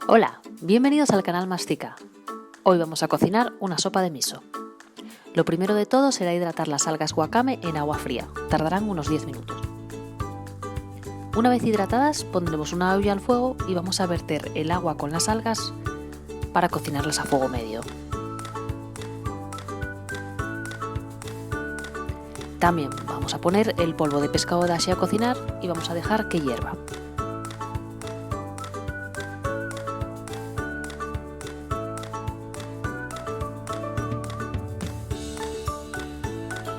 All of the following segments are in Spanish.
Hola, bienvenidos al canal Mastica. Hoy vamos a cocinar una sopa de miso. Lo primero de todo será hidratar las algas wakame en agua fría, tardarán unos 10 minutos. Una vez hidratadas pondremos una olla al fuego y vamos a verter el agua con las algas para cocinarlas a fuego medio. También vamos a poner el polvo de pescado dashi a cocinar y vamos a dejar que hierva.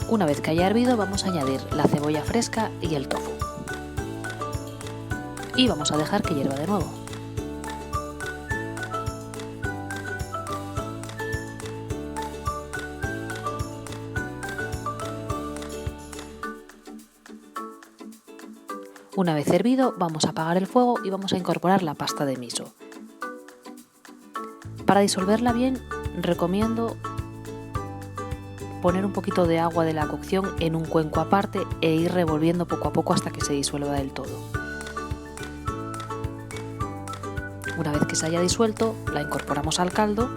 Una vez que haya hervido vamos a añadir la cebolla fresca y el tofu. Y vamos a dejar que hierva de nuevo. Una vez hervido vamos a apagar el fuego y vamos a incorporar la pasta de miso. Para disolverla bien recomiendo poner un poquito de agua de la cocción en un cuenco aparte e ir revolviendo poco a poco hasta que se disuelva del todo. Una vez que se haya disuelto, la incorporamos al caldo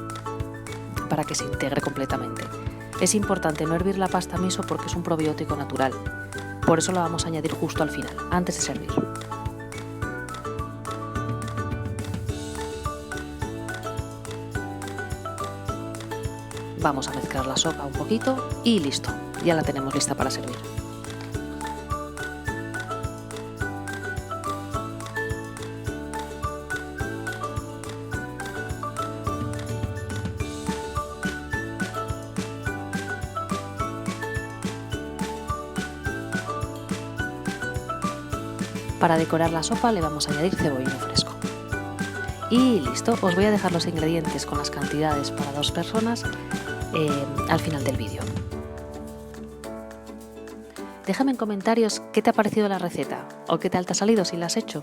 para que se integre completamente. Es importante no hervir la pasta miso porque es un probiótico natural. Por eso la vamos a añadir justo al final, antes de servir. Vamos a mezclar la sopa un poquito y listo, ya la tenemos lista para servir. Para decorar la sopa le vamos a añadir cebollino fresco. Y listo, os voy a dejar los ingredientes con las cantidades para 2 personas al final del vídeo. Déjame en comentarios qué te ha parecido la receta o qué tal te ha salido si la has hecho.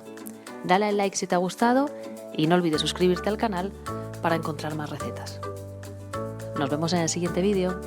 Dale al like si te ha gustado y no olvides suscribirte al canal para encontrar más recetas. Nos vemos en el siguiente vídeo.